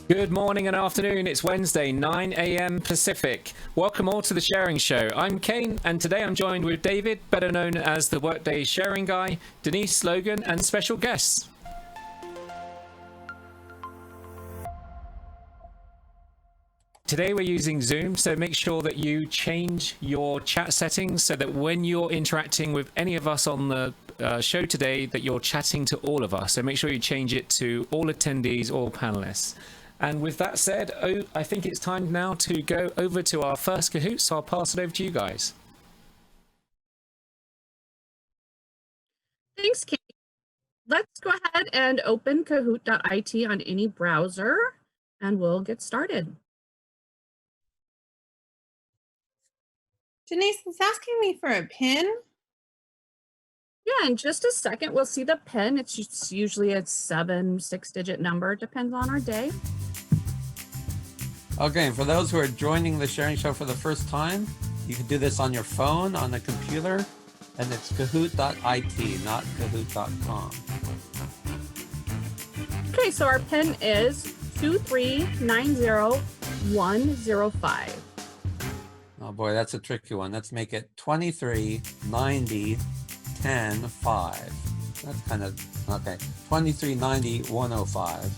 Good morning and afternoon. It's Wednesday, 9 a.m. Pacific. Welcome all to the Sharing Show. I'm Kane, and today I'm joined with David, better known as the Workday Sharing Guy, Denise, Logan, and special guests. Today we're using Zoom, so make sure that you change your chat settings so that when you're interacting with any of us on the show today, that you're chatting to all of us. So make sure you change it to all attendees, all panelists. And with that said, I think it's time now to go over to our first Kahoot, so I'll pass it over to you guys. Thanks, Kate. Let's go ahead and open kahoot.it on any browser, and we'll get started. Denise is asking me for a pin. Yeah, in just a second, we'll see the pin. It's usually a 6-digit number. It depends on our day. Okay, and for those who are joining the Sharing Show for the first time, you can do this on your phone, on a computer, and it's kahoot.it, not kahoot.com. Okay, so our pin is 2390105. Oh boy, that's a tricky one. Let's make it 23 90 10 5. That's kind of okay. 23 90 105.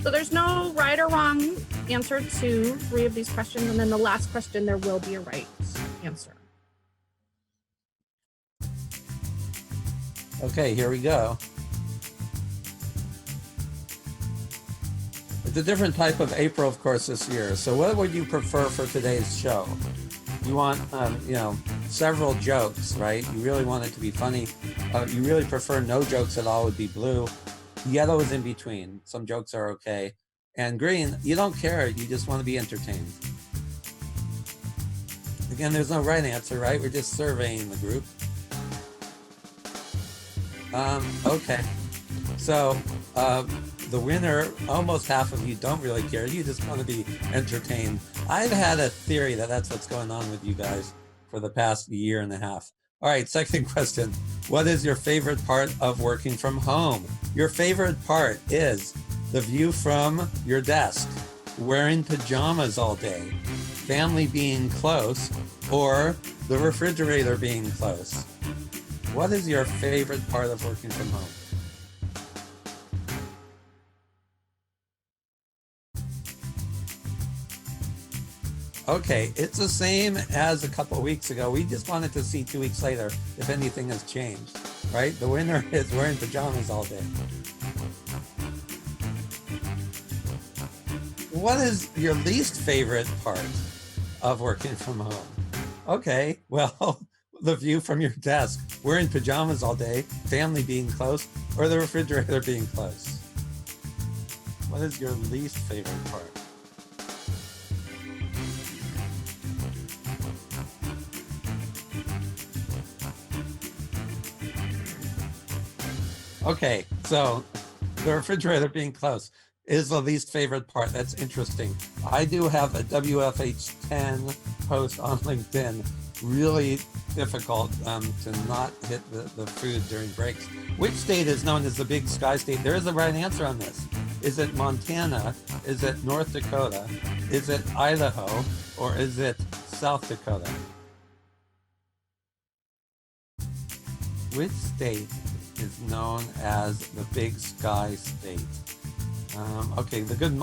So there's no right or wrong answer to 3 of these questions, and then the last question there will be a right answer. Okay, here we go. It's a different type of April, of course, this year. So what would you prefer for today's show? You want, several jokes, right? You really want it to be funny. You really prefer no jokes at all would be blue. Yellow is in between. Some jokes are okay. And green, you don't care. You just want to be entertained. Again, there's no right answer, right? We're just surveying the group. Okay. So, the winner, almost half of you don't really care. You just want to be entertained. I've had a theory that that's what's going on with you guys for the past year and a half. All right, second question. What is your favorite part of working from home? Your favorite part is the view from your desk, wearing pajamas all day, family being close, or the refrigerator being close. What is your favorite part of working from home? Okay, it's the same as a couple of weeks ago. We just wanted to see 2 weeks later if anything has changed, right? The winner is wearing pajamas all day. What is your least favorite part of working from home? Okay, well, the view from your desk, wearing pajamas all day, family being close, or the refrigerator being close. What is your least favorite part? Okay, so the refrigerator being close is the least favorite part. That's interesting. I do have a WFH10 post on LinkedIn. Really difficult to not hit the food during breaks. Which state is known as the Big Sky State? There is a right answer on this. Is it Montana? Is it North Dakota? Is it Idaho? Or is it South Dakota? Which state is known as the Big Sky State? Okay, the good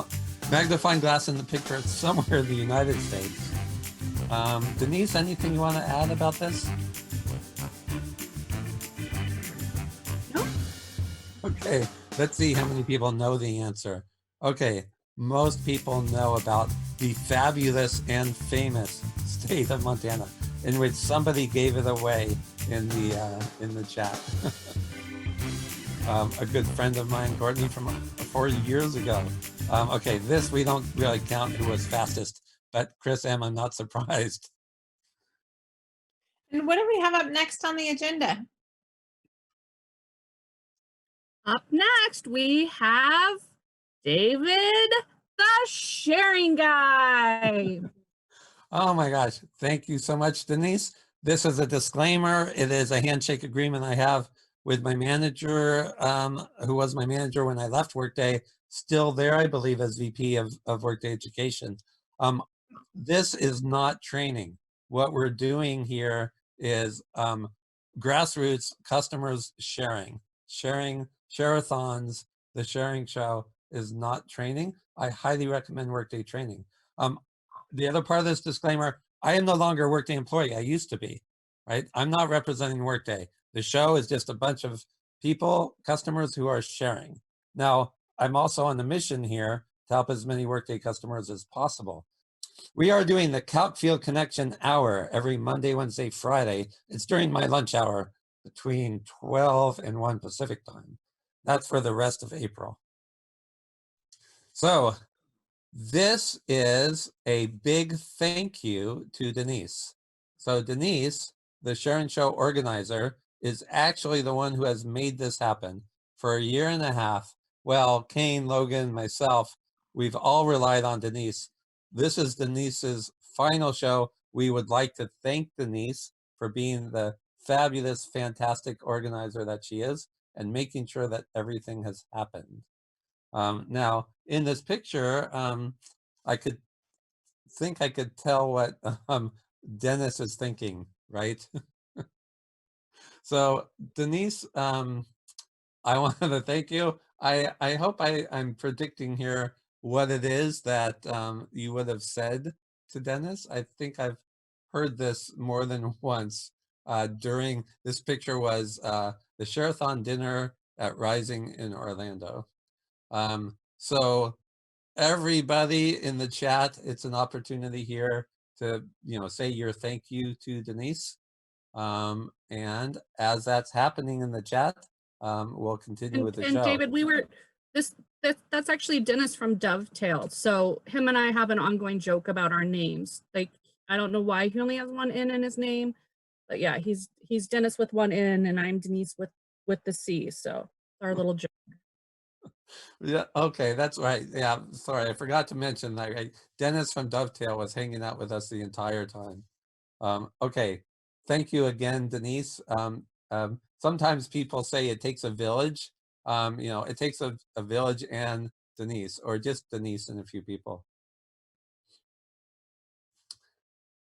magnifying glass in the picture, it's somewhere in the United States. Denise, anything you want to add about this? No. Okay, let's see how many people know the answer. Okay, most people know about the fabulous and famous state of Montana, in which somebody gave it away in the chat. A good friend of mine, Courtney, from 4 years ago. Okay, this we don't really count who was fastest, but Chris M, I'm not surprised. And what do we have up next on the agenda? Up next, we have David, the Sharing Guy. Oh my gosh, thank you so much, Denise. this is a disclaimer. It is a handshake agreement I have with my manager, who was my manager when I left Workday, still there, I believe, as VP of Workday Education. This is not training. What we're doing here is grassroots customers sharing share-a-thons. The sharing show is not training. I highly recommend Workday training. The other part of this disclaimer, I am no longer a Workday employee. I used to be, right? I'm not representing Workday. The show is just a bunch of people, customers who are sharing. Now, I'm also on the mission here to help as many Workday customers as possible. We are doing the Calc Field Connection Hour every Monday, Wednesday, Friday. It's during my lunch hour between 12 and 1 Pacific time. That's for the rest of April. So this is a big thank you to Denice. So Denice, the Sharon Show organizer, is actually the one who has made this happen for a year and a half. Well, Kane, Logan, myself, we've all relied on Denice. This is Denice's final show. We would like to thank Denice for being the fabulous, fantastic organizer that she is and making sure that everything has happened. Now, in this picture, I could tell what Denice is thinking, right? So Denice, I wanted to thank you. I hope I'm predicting here what it is that you would have said to Denice. I think I've heard this more than once during, this picture was the Share-a-thon dinner at Rising in Orlando. So everybody in the chat, it's an opportunity here to, say your thank you to Denice. And as that's happening in the chat, we'll continue with the show. And David, that's actually Dennis from Dovetail. So him and I have an ongoing joke about our names. Like, I don't know why he only has one N in his name, but yeah, he's Dennis with one N and I'm Denice with the C. So our little joke. Yeah, okay, that's right. Yeah, sorry, I forgot to mention that, right? Dennis from Dovetail was hanging out with us the entire time. Okay, thank you again, Denice. Sometimes people say it takes a village. It takes a village and Denice, or just Denice and a few people.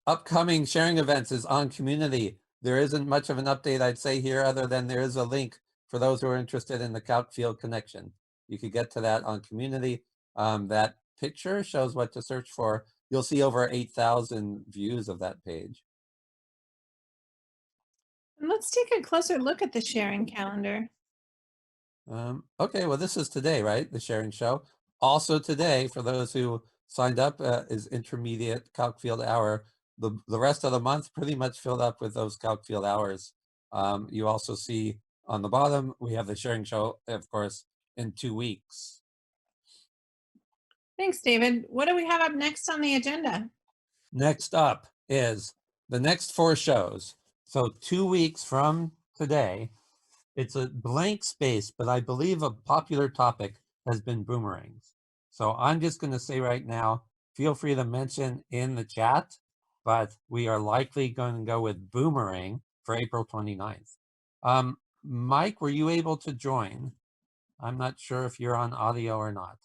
Upcoming sharing events is on community. There isn't much of an update I'd say here other than there is a link for those who are interested in the Calc Field Connection. You could get to that on community. That picture shows what to search for. You'll see over 8,000 views of that page. And let's take a closer look at the sharing calendar. Okay, well, this is today, right? The sharing show. Also today, for those who signed up, is intermediate Calc Field Hour. The rest of the month pretty much filled up with those Calc Field Hours. You also see on the bottom, we have the sharing show, of course, in 2 weeks. Thanks, David. What do we have up next on the agenda? Next up is the next 4 shows. So 2 weeks from today, it's a blank space, but I believe a popular topic has been boomerangs. So I'm just going to say right now, feel free to mention in the chat, but we are likely going to go with boomerang for April 29th. Mike, were you able to join? I'm not sure if you're on audio or not.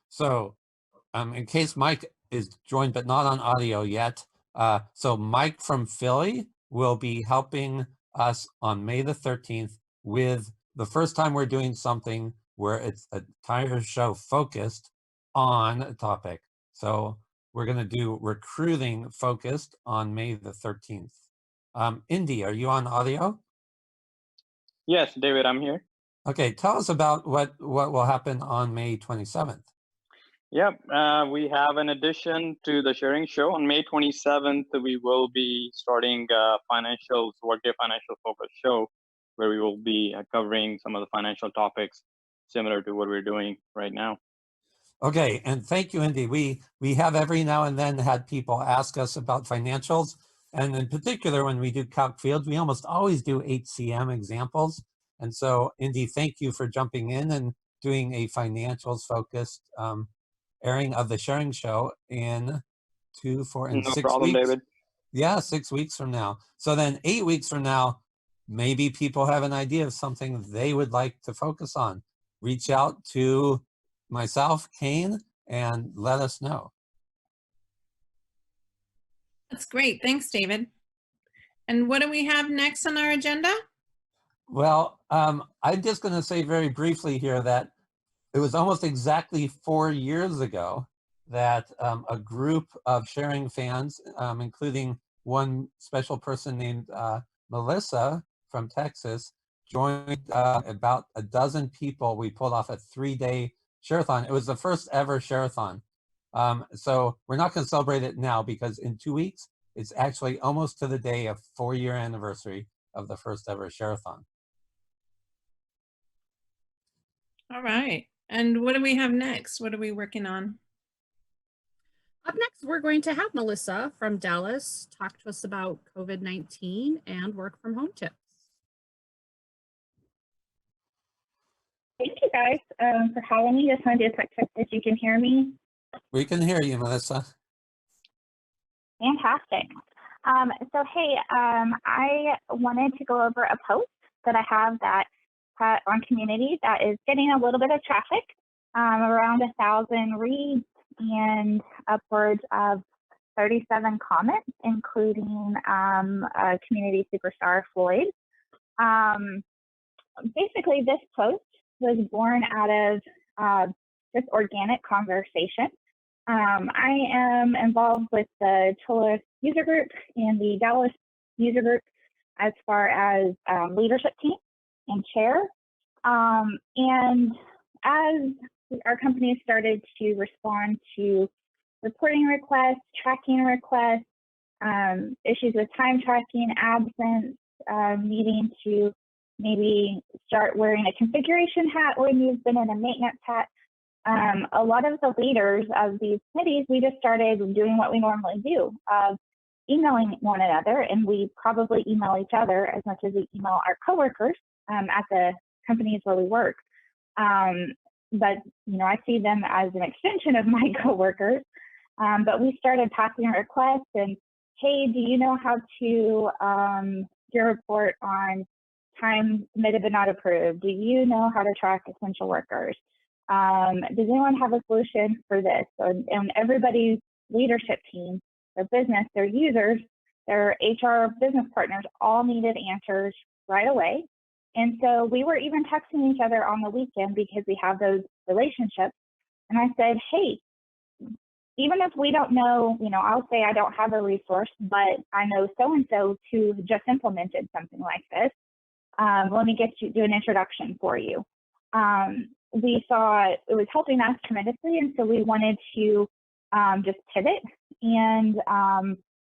So in case Mike is joined but not on audio yet, so Mike from Philly will be helping us on May the 13th with the first time we're doing something where it's an entire show focused on a topic. So we're going to do recruiting focused on May the 13th. Indy, are you on audio? Yes, David, I'm here. Okay, tell us about what will happen on May 27th. Yep, we have an addition to the sharing show. On May 27th, we will be starting financials, Workday Financial Focus show, where we will be covering some of the financial topics similar to what we're doing right now. Okay, and thank you, Indy. We have every now and then had people ask us about financials, and in particular, when we do Calc Fields, we almost always do HCM examples. And so, Indy, thank you for jumping in and doing a financials focused airing of the sharing show in 2, 4, and No 6 problem, weeks. David. Yeah, 6 weeks from now. So then 8 weeks from now, maybe people have an idea of something they would like to focus on. Reach out to myself, Kane, and let us know. That's great. Thanks, David. And what do we have next on our agenda? Well, I'm just going to say very briefly here that it was almost exactly 4 years ago that a group of sharing fans, including one special person named Melissa from Texas, joined about a dozen people. We pulled off a 3-day share-a-thon. It was the first ever share-a-thon. So we're not going to celebrate it now because in 2 weeks, it's actually almost to the day of 4-year anniversary of the first ever share-a-thon. All right. And what do we have next? What are we working on? Up next, we're going to have Melissa from Dallas talk to us about COVID-19 and work from home tips. Thank you guys for having me. Just wanted to check if you can hear me. We can hear you, Melissa. Fantastic. So hey, I wanted to go over a post that I have that on Community that is getting a little bit of traffic, around 1,000 reads and upwards of 37 comments, including a community superstar, Floyd. Basically, this post was born out of just organic conversation. I am involved with the Chola user group and the Dallas user group as far as leadership team and chair. And as our company started to respond to reporting requests, tracking requests, issues with time tracking, absence, needing to maybe start wearing a configuration hat when you've been in a maintenance hat. A lot of the leaders of these committees, we just started doing what we normally do, of emailing one another, and we probably email each other as much as we email our coworkers at the companies where we work. But you know, I see them as an extension of my coworkers. But we started passing requests and, hey, do you know how to do a report on time submitted but not approved? Do you know how to track essential workers? Does anyone have a solution for this? And everybody's leadership team, their business, their users, their HR business partners all needed answers right away. And so we were even texting each other on the weekend because we have those relationships. And I said, hey, even if we don't know, you know, I'll say I don't have a resource, but I know so-and-so who just implemented something like this. Let me do an introduction for you. We saw it was helping us tremendously, and so we wanted to just pivot and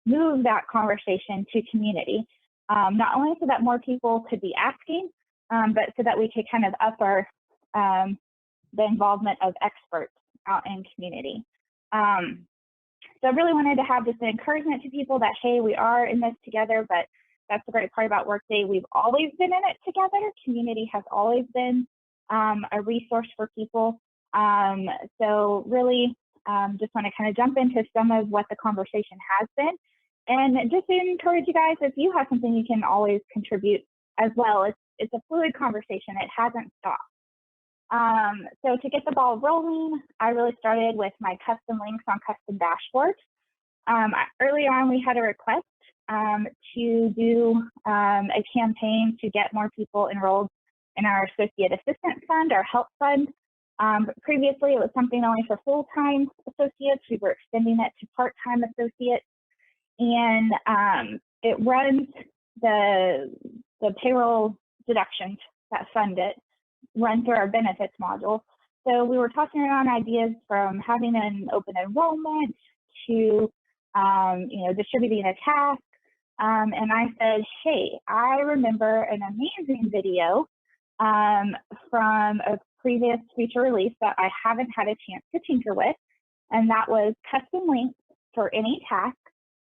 move that conversation to community, not only so that more people could be asking, but so that we could kind of up our the involvement of experts out in community. So I really wanted to have just an encouragement to people that, hey, we are in this together, but that's the great part about Workday. We've always been in it together. Community has always been a resource for people. So really just want to kind of jump into some of what the conversation has been. And just to encourage you guys, if you have something, you can always contribute as well. It's a fluid conversation. It hasn't stopped. So to get the ball rolling, I really started with my custom links on custom dashboards. Early on, we had a request to do a campaign to get more people enrolled in our Associate Assistant Fund, our Help Fund. But previously, it was something only for full-time associates. We were extending it to part-time associates. And it runs the payroll deductions that fund it, run through our benefits module. So we were tossing around ideas from having an open enrollment to you know, distributing a task. And I said, hey, I remember an amazing video from a previous feature release that I haven't had a chance to tinker with, and that was custom links for any task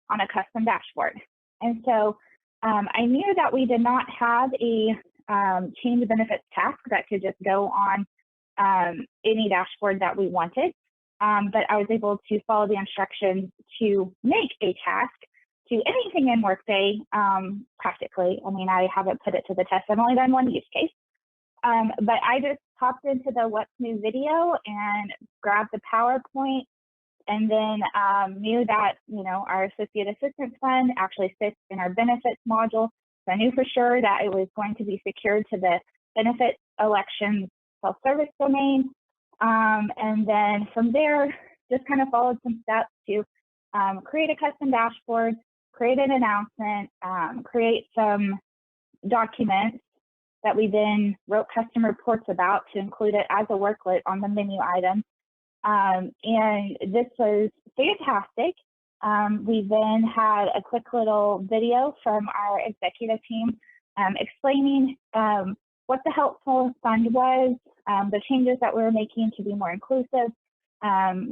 on a custom dashboard. And so I knew that we did not have a change of benefits task that could just go on any dashboard that we wanted. but I was able to follow the instructions to make a task to anything in Workday practically. I mean, I haven't put it to the test. I've only done one use case. But I just popped into the What's New video and grabbed the PowerPoint, and then knew that, you know, our Associate Assistance Fund actually sits in our benefits module. So I knew for sure that it was going to be secured to the benefits elections self-service domain. And then from there, just kind of followed some steps to create a custom dashboard, create an announcement, create some documents that we then wrote custom reports about to include it as a worklet on the menu item. And this was fantastic. We then had a quick little video from our executive team explaining what the Helpful Fund was, the changes that we were making to be more inclusive,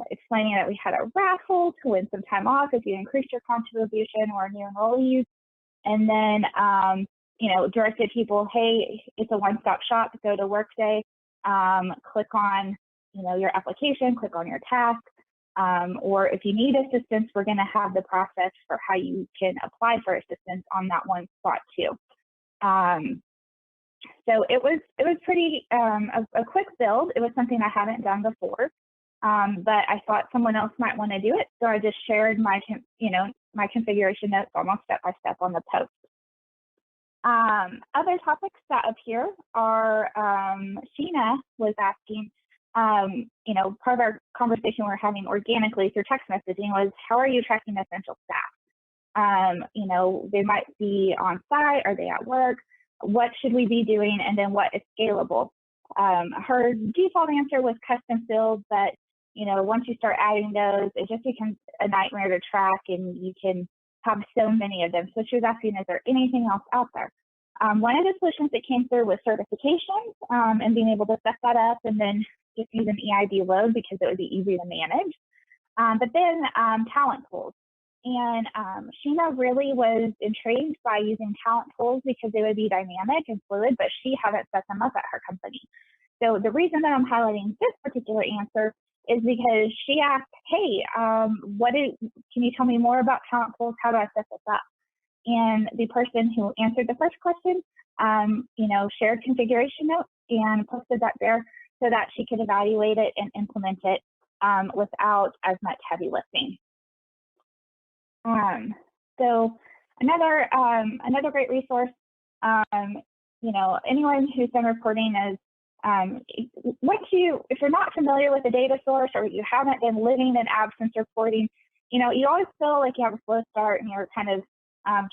explaining that we had a raffle to win some time off if you increased your contribution or new enrollees, and then you know, directed people, hey, it's a one-stop shop, go to Workday, click on, you know, your application, click on your task, or if you need assistance, we're going to have the process for how you can apply for assistance on that one spot too. So it was pretty a quick build. It was something I hadn't done before, but I thought someone else might want to do it, so I just shared my my configuration notes almost step by step on the post. Other topics that appear are, Sheena was asking, you know, part of our conversation we're having organically through text messaging was, how are you tracking essential staff? You know, they might be on site, are they at work? What should we be doing? And then what is scalable? Her default answer was custom fields, but, you know, once you start adding those, it just becomes a nightmare to track and you can have so many of them. So she was asking, is there anything else out there? One of the solutions that came through was certifications and being able to set that up and then just use an EID load because it would be easy to manage. But then talent pools. And Sheena really was intrigued by using talent pools because they would be dynamic and fluid, but she hadn't set them up at her company. So the reason that I'm highlighting this particular answer is because she asked, hey, can you tell me more about talent pools? How do I set this up? And the person who answered the first question, you know, shared configuration notes and posted that there so that she could evaluate it and implement it without as much heavy lifting. So another great resource, you know, anyone who's done reporting is, if you're not familiar with a data source or you haven't been living in absence reporting, you know, you always feel like you have a slow start and you're kind of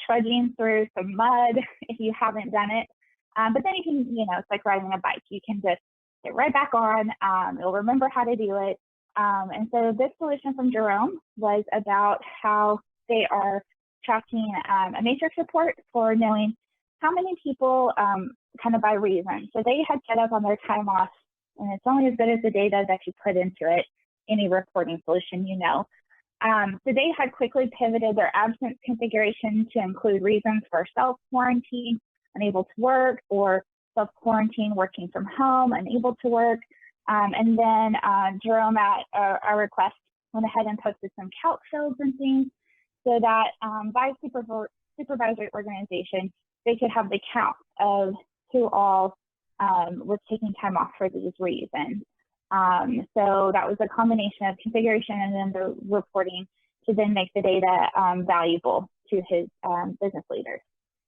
trudging through some mud if you haven't done it. But then you can, you know, it's like riding a bike. You can just get right back on. You'll remember how to do it. And so this solution from Jerome was about how they are tracking a matrix report for knowing how many people kind of by reason. So they had set up on their time off, and it's only as good as the data that you put into it, any reporting solution, you know. So they had quickly pivoted their absence configuration to include reasons for self-quarantine, unable to work, or self-quarantine, working from home, unable to work. And then Jerome, at our request, went ahead and posted some Calc fields and things so that by supervisory organization, they could have the count of who all was taking time off for these reasons. So that was a combination of configuration and then the reporting to then make the data valuable to his business leaders.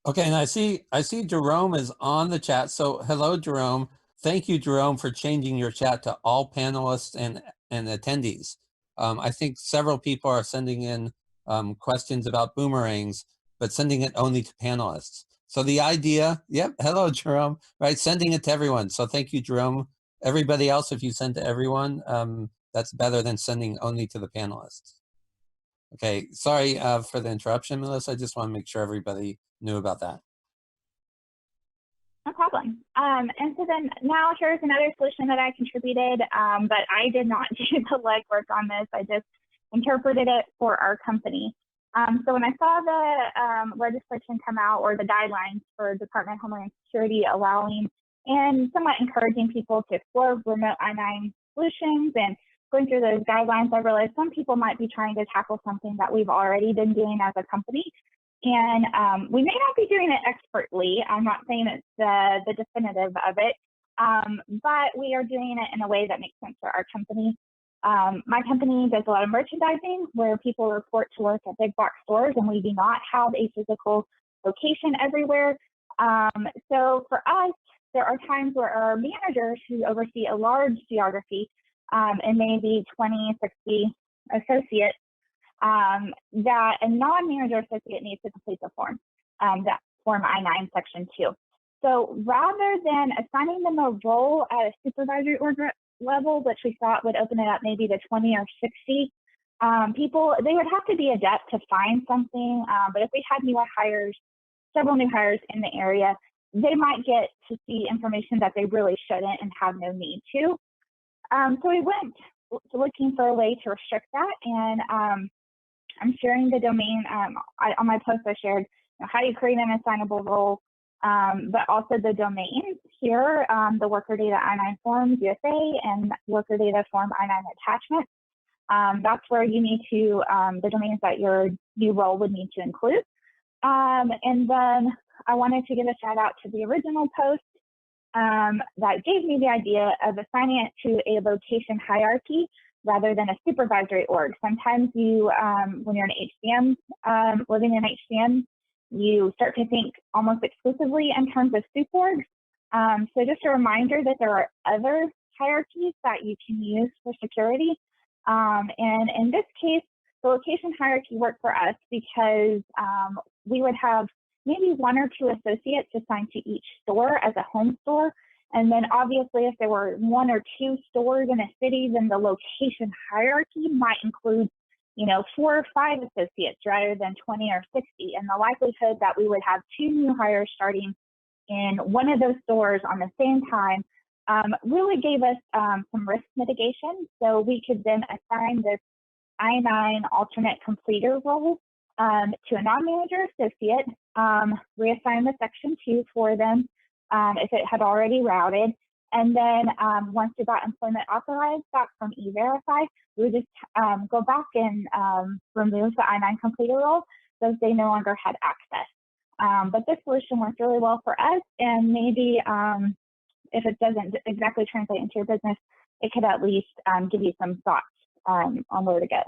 Okay, and I see Jerome is on the chat. So hello, Jerome. Thank you, Jerome, for changing your chat to all panelists and attendees. I think several people are sending in questions about boomerangs, but sending it only to panelists. So the idea, yep, hello, Jerome, right, sending it to everyone. So thank you, Jerome. Everybody else, if you send to everyone, that's better than sending only to the panelists. Okay, sorry for the interruption, Melissa. I just want to make sure everybody knew about that. No problem. And so then now here's another solution that I contributed, but I did not do the legwork on this. I just interpreted it for our company. So when I saw the legislation come out, or the guidelines for Department of Homeland Security allowing and somewhat encouraging people to explore remote I-9 solutions and going through those guidelines, I realized some people might be trying to tackle something that we've already been doing as a company. And we may not be doing it expertly. I'm not saying it's the definitive of it, but we are doing it in a way that makes sense for our company. My company does a lot of merchandising where people report to work at big box stores, and we do not have a physical location everywhere. So for us, there are times where our managers who oversee a large geography and maybe 20, 60 associates, that a non-manager associate needs to complete the form, that Form I-9 Section 2. So rather than assigning them a role at a supervisory org level, which we thought would open it up maybe to 20 or 60 people, they would have to be adept to find something. But if we had newer hires, several new hires in the area, they might get to see information that they really shouldn't and have no need to. So we went looking for a way to restrict that, and I'm sharing the domain. On my post I shared how do you create an assignable role, but also the domains here, the worker data I-9 forms USA and worker data form I-9 attachment. That's where you need to, the domains that your new role would need to include. And then I wanted to give a shout out to the original post that gave me the idea of assigning it to a location hierarchy rather than a supervisory org. Sometimes you, when you're an HCM, living in HCM, you start to think almost exclusively in terms of soup orgs. So just a reminder that there are other hierarchies that you can use for security. And in this case, the location hierarchy worked for us because we would have maybe 1 or 2 associates assigned to each store as a home store. And then obviously if there were 1 or 2 stores in a city, then the location hierarchy might include, 4 or 5 associates rather than 20 or 60. And the likelihood that we would have 2 new hires starting in one of those stores on the same time really gave us some risk mitigation. So we could then assign this I-9 alternate completer role to a non-manager associate, reassign the Section 2 for them if it had already routed. And then once we got employment authorized back from E-Verify, we would just go back and remove the I-9 completer role so they no longer had access. But this solution worked really well for us, and maybe if it doesn't exactly translate into your business, it could at least give you some thoughts on where to go.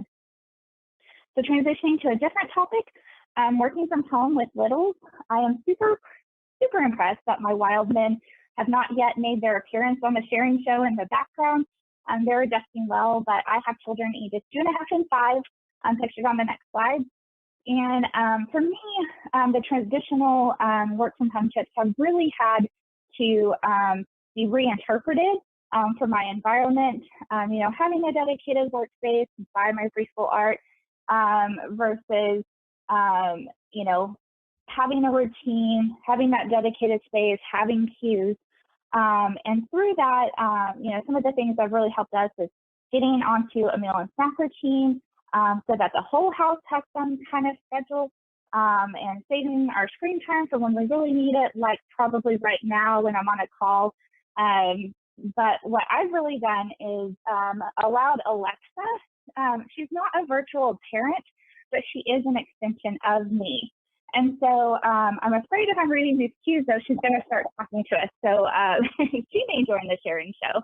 So transitioning to a different topic, working from home with littles, I am super impressed that my wild men have not yet made their appearance on the sharing show in the background. They're adjusting well, but I have children ages 2.5 and 5, pictured on the next slide. And for me, the traditional work from home tips have really had to be reinterpreted for my environment. Having a dedicated workspace by my preschool art versus, having a routine, having that dedicated space, having cues. And through that, some of the things that have really helped us is getting onto a meal and snack routine so that the whole house has some kind of schedule, and saving our screen time for when we really need it, like probably right now when I'm on a call. But what I've really done is allowed Alexa, she's not a virtual parent, but she is an extension of me. And so I'm afraid if I'm reading these cues, though, she's going to start talking to us. So she may join the sharing show.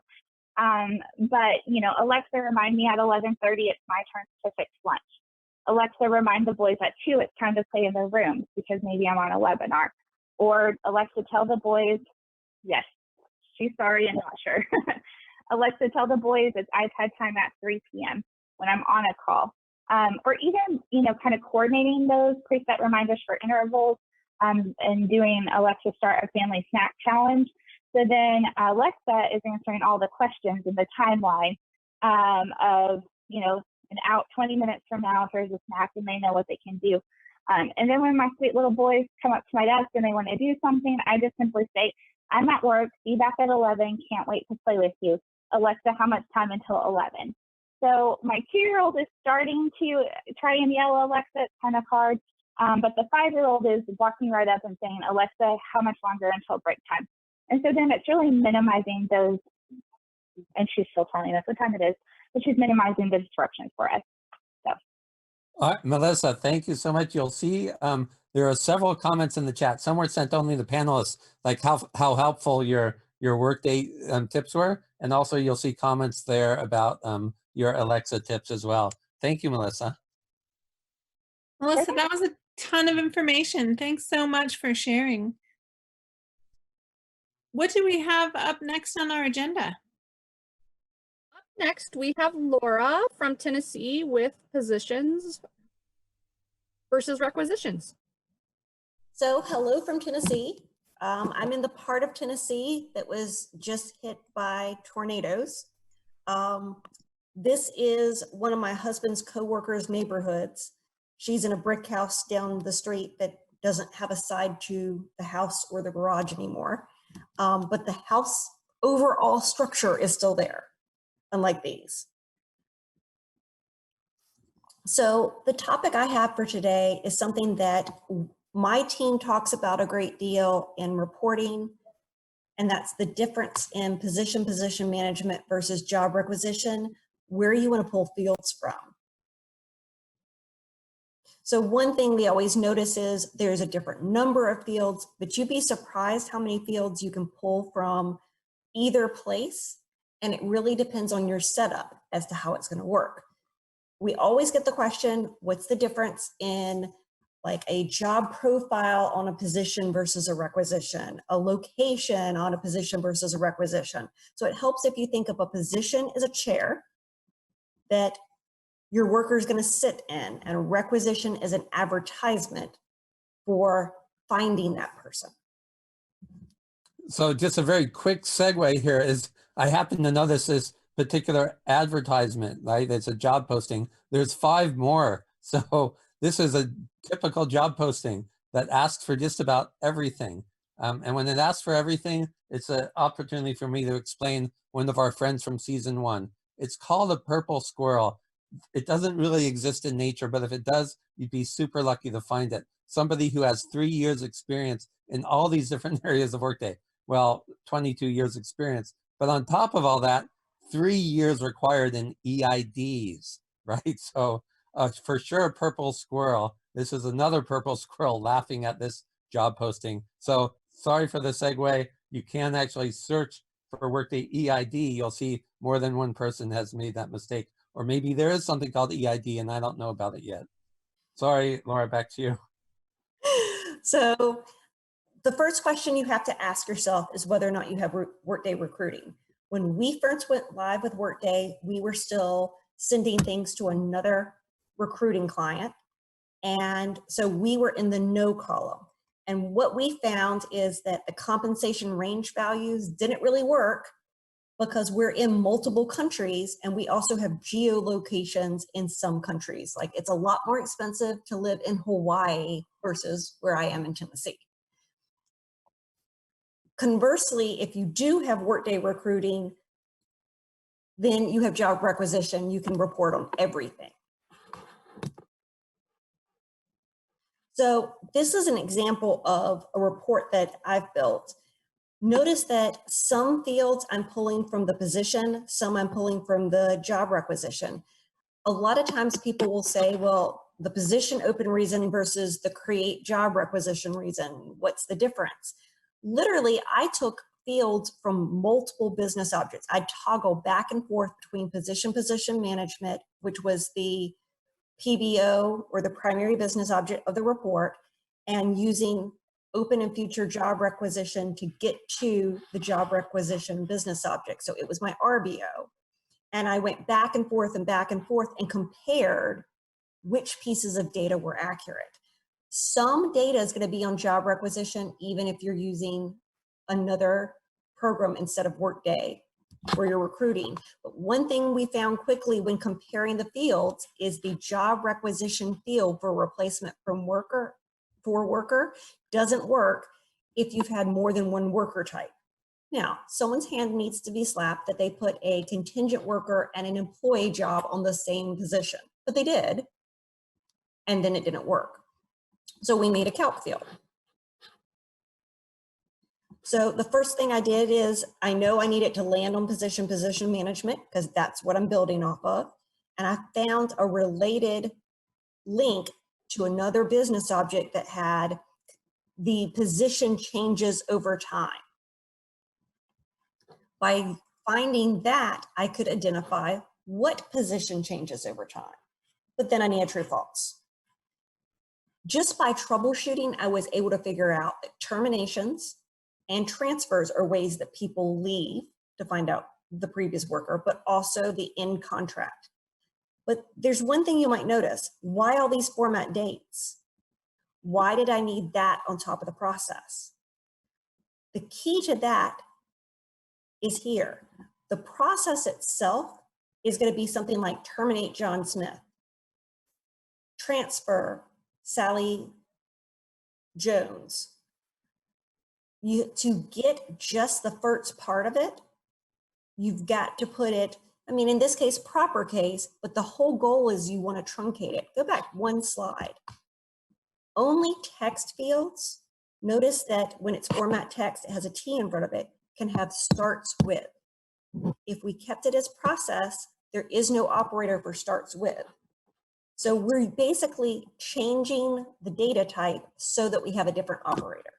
But, Alexa, remind me at 11:30, it's my turn to fix lunch. Alexa, remind the boys at 2, it's time to play in their rooms because maybe I'm on a webinar. Or Alexa, tell the boys, yes, she's sorry and not sure. Alexa, tell the boys it's iPad time at 3 p.m. when I'm on a call. Or even, kind of coordinating those preset reminders for intervals and doing Alexa start a family snack challenge. So then Alexa is answering all the questions in the timeline of, an out 20 minutes from now, if there's a snack and they know what they can do. And then when my sweet little boys come up to my desk and they want to do something, I just simply say, I'm at work, be back at 11, can't wait to play with you. Alexa, how much time until 11? So my 2-year-old is starting to try and yell Alexa, it's kind of hard. But the 5-year-old is walking right up and saying, Alexa, how much longer until break time? And so then it's really minimizing those, and she's still telling us what time it is, which is minimizing the disruptions for us. So. All right, Melissa, thank you so much. You'll see there are several comments in the chat. Some were sent only to panelists, like how helpful your Workday tips were. And also you'll see comments there about your Alexa tips as well. Thank you, Melissa. Melissa, that was a ton of information. Thanks so much for sharing. What do we have up next on our agenda? Up next, we have Laura from Tennessee with positions versus requisitions. So hello from Tennessee. I'm in the part of Tennessee that was just hit by tornadoes. This is one of my husband's coworkers' neighborhoods. She's in a brick house down the street that doesn't have a side to the house or the garage anymore. But the house overall structure is still there, unlike these. So the topic I have for today is something that my team talks about a great deal in reporting, and that's the difference in position management versus job requisition, where you want to pull fields from. So one thing we always notice is there's a different number of fields, but you'd be surprised how many fields you can pull from either place, and it really depends on your setup as to how it's going to work. We always get the question, what's the difference in like a job profile on a position versus a requisition, a location on a position versus a requisition? So it helps if you think of a position as a chair that your worker is going to sit in, and a requisition is an advertisement for finding that person. So just a very quick segue here is I happen to notice this particular advertisement, right? It's a job posting. There's 5 more. So this is a typical job posting that asks for just about everything. And when it asks for everything, it's an opportunity for me to explain one of our friends from season 1. It's called a purple squirrel. It doesn't really exist in nature, but if it does, you'd be super lucky to find it. Somebody who has 3 years experience in all these different areas of Workday. Well, 22 years experience. But on top of all that, 3 years required in EIDs, right? So for sure, a purple squirrel. This is another purple squirrel laughing at this job posting. So sorry for the segue. You can actually search for Workday EID. You'll see more than one person has made that mistake. Or maybe there is something called EID and I don't know about it yet. Sorry, Laura, back to you. So the first question you have to ask yourself is whether or not you have Workday recruiting. When we first went live with Workday, we were still sending things to another recruiting client. And so we were in the no column. And what we found is that the compensation range values didn't really work because we're in multiple countries and we also have geolocations in some countries. Like it's a lot more expensive to live in Hawaii versus where I am in Tennessee. Conversely, if you do have Workday recruiting, then you have job requisition, you can report on everything. So this is an example of a report that I've built. Notice that some fields I'm pulling from the position, some I'm pulling from the job requisition. A lot of times people will say, well, the position open reason versus the create job requisition reason, what's the difference? Literally, I took fields from multiple business objects. I toggle back and forth between position management, which was the PBO or the primary business object of the report, and using open and future job requisition to get to the job requisition business object. So it was my RBO. And I went back and forth and compared which pieces of data were accurate. Some data is going to be on job requisition, even if you're using another program instead of Workday where you're recruiting. But one thing we found quickly when comparing the fields is the job requisition field for replacement from worker doesn't work if you've had more than one worker type. Now, someone's hand needs to be slapped that they put a contingent worker and an employee job on the same position, but they did, and then it didn't work. So we made a calc field. So the first thing I did is I know I need it to land on position management because that's what I'm building off of. And I found a related link to another business object that had the position changes over time. By finding that, I could identify what position changes over time. But then I need a true false. Just by troubleshooting, I was able to figure out that terminations and transfers are ways that people leave to find out the previous worker, but also the end contract. But there's one thing you might notice. Why all these format dates? Why did I need that on top of the process? The key to that is here. The process itself is going to be something like terminate John Smith, transfer Sally Jones. To get just the first part of it, you've got to put it, I mean, in this case, proper case, but the whole goal is you want to truncate it. Go back one slide. Only text fields, notice that when it's format text, it has a T in front of it, can have starts with. If we kept it as process, there is no operator for starts with. So we're basically changing the data type so that we have a different operator.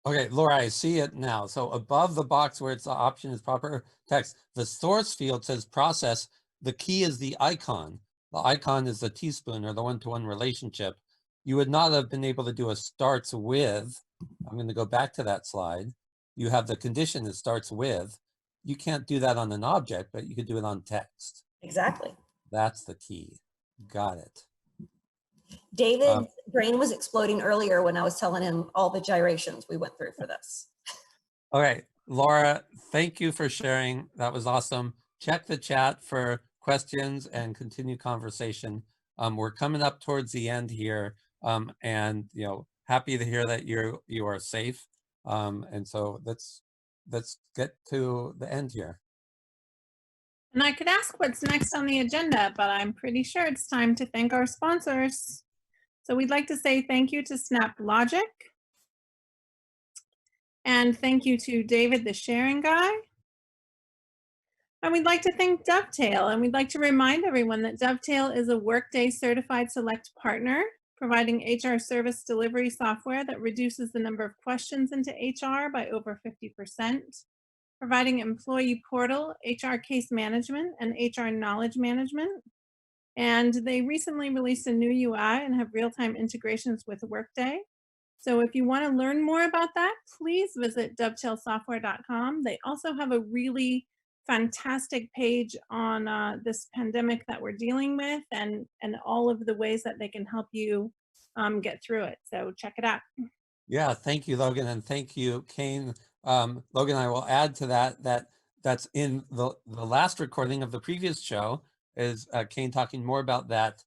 Okay, Laura, I see it now. So above the box where it's the option is proper text, the source field says process. The key is the icon. The icon is the teaspoon or the one-to-one relationship. You would not have been able to do a starts with. I'm going to go back to that slide. You have the condition that starts with. You can't do that on an object, but you could do it on text. Exactly. That's the key. Got it. David's brain was exploding earlier when I was telling him all the gyrations we went through for this. All right, Laura, thank you for sharing. That was awesome. Check the chat for questions and continue conversation. We're coming up towards the end here, and happy to hear that you are safe. And so let's get to the end here. And I could ask what's next on the agenda, but I'm pretty sure it's time to thank our sponsors. So we'd like to say thank you to Snap Logic. And thank you to David, the sharing guy. And we'd like to thank Dovetail. And we'd like to remind everyone that Dovetail is a Workday Certified Select Partner, providing HR service delivery software that reduces the number of questions into HR by over 50%. Providing employee portal, HR case management, and HR knowledge management. And they recently released a new UI and have real-time integrations with Workday. So if you want to learn more about that, please visit dovetailsoftware.com. They also have a really fantastic page on this pandemic that we're dealing with and all of the ways that they can help you get through it. So check it out. Yeah, thank you, Logan, and thank you, Kane. Logan, I will add to that's in the last recording of the previous show is Kane talking more about that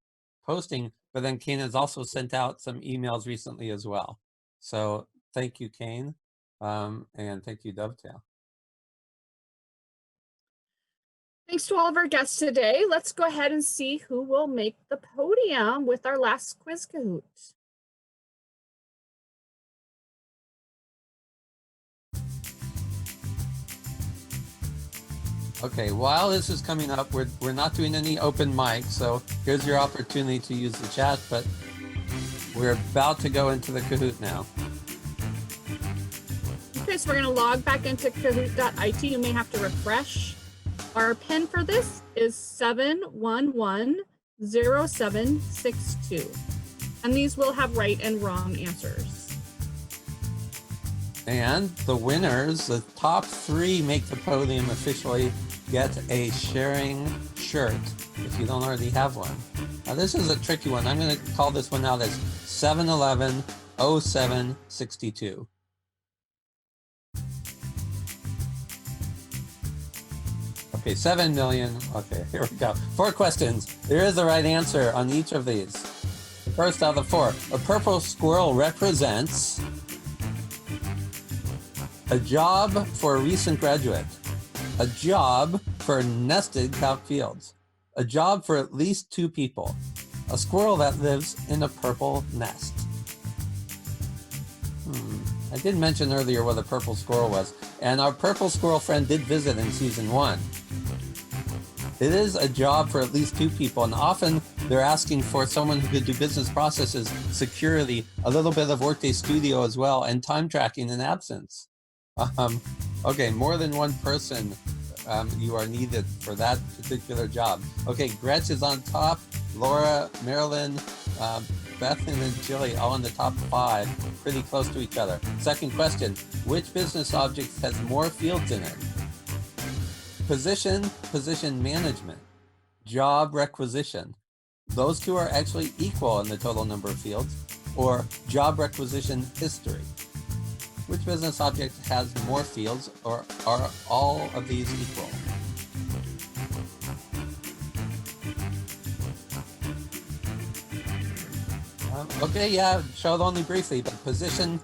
posting, but then Kane has also sent out some emails recently as well. So thank you, Kane, and thank you, Dovetail. Thanks to all of our guests today. Let's go ahead and see who will make the podium with our last quiz Kahoot. Okay, while this is coming up, we're not doing any open mic, so here's your opportunity to use the chat, but we're about to go into the Kahoot now. Okay, so we're going to log back into kahoot.it. You may have to refresh. Our pin for this is 7110762. And these will have right and wrong answers. And the winners, the top 3 make the podium officially, get a sharing shirt if you don't already have one. Now this is a tricky one. I'm going to call this one out as 7110762. Okay, 7 million. Okay, here we go. 4 questions. There is the right answer on each of these. The first out of 4. A purple squirrel represents a job for a recent graduate, a job for nested Calc fields, a job for at least 2 people, a squirrel that lives in a purple nest. I did mention earlier what a purple squirrel was, and our purple squirrel friend did visit in season 1. It is a job for at least 2 people, and often they're asking for someone who could do business processes, security, a little bit of Workday Studio as well, and time tracking in absence. Okay, more than one person you are needed for that particular job. Okay, Gretch is on top, Laura, Marilyn, Bethan and Jilly all in the top 5, pretty close to each other. Second question, which business object has more fields in it? Position, position management, job requisition. Those 2 are actually equal in the total number of fields, or job requisition history. Which business object has more fields, or are all of these equal? Okay, yeah, showed only briefly, but position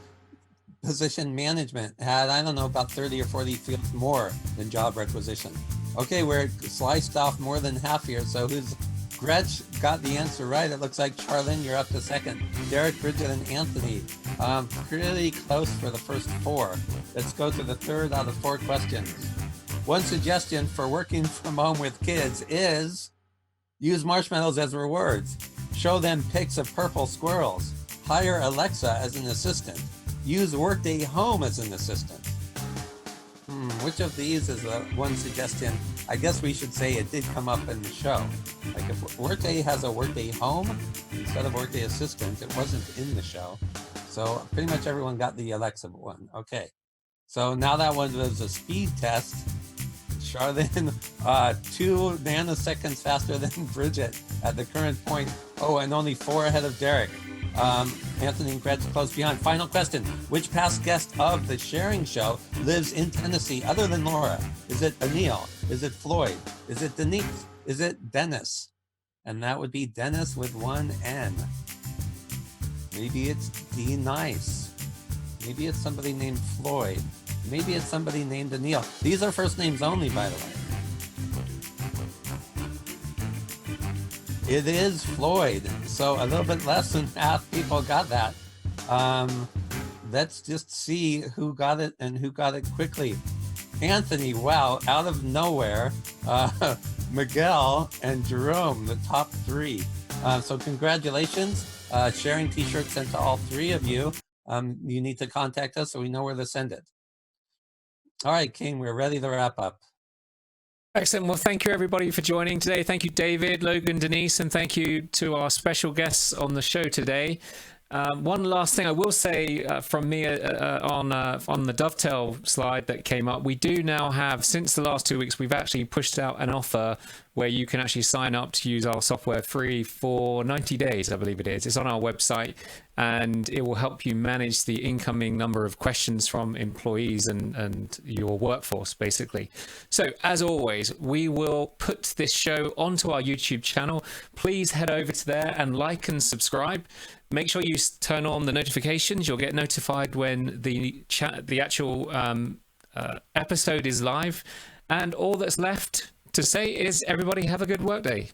management had, I don't know, about 30 or 40 fields more than job requisition. Okay, we're sliced off more than half here, so Gretch got the answer right. It looks like Charlene, you're up to second. Derek, Bridget, and Anthony, pretty close for the first 4. Let's go to the third out of 4 questions. One suggestion for working from home with kids is use marshmallows as rewards. Show them pics of purple squirrels. Hire Alexa as an assistant. Use Workday Home as an assistant. Which of these is one suggestion? I guess we should say it did come up in the show. Like if Workday has a Workday Home instead of Workday Assistant, it wasn't in the show. So pretty much everyone got the Alexa one. Okay. So now that one was a speed test. Charlene, 2 nanoseconds faster than Bridget at the current point. Oh, and only 4 ahead of Derek. Anthony and Gretch close behind. Final question. Which past guest of the sharing show lives in Tennessee other than Laura? Is it Anil? Is it Floyd? Is it Denice? Is it Denice? And that would be Dennis with 1 N. Maybe it's Denice. Maybe it's somebody named Floyd. Maybe it's somebody named Anil. These are first names only, by the way. It is Floyd. So a little bit less than half people got that. Let's just see who got it and who got it quickly. Anthony, wow, out of nowhere. Miguel and Jerome, the top 3. So congratulations. Sharing t-shirt sent to all 3 of you. You need to contact us so we know where to send it. All right, King, we're ready to wrap up. Excellent. Well, thank you everybody for joining today. Thank you, David, Logan, Denice, and thank you to our special guests on the show today. One last thing I will say from me on the dovetail slide that came up, we do now have, since the last 2 weeks, we've actually pushed out an offer where you can actually sign up to use our software free for 90 days, I believe it is. It's on our website, and it will help you manage the incoming number of questions from employees and your workforce, basically. So, as always, we will put this show onto our YouTube channel. Please head over to there and like and subscribe. Make sure you turn on the notifications. You'll get notified when the actual episode is live. And all that's left to say is everybody have a good workday.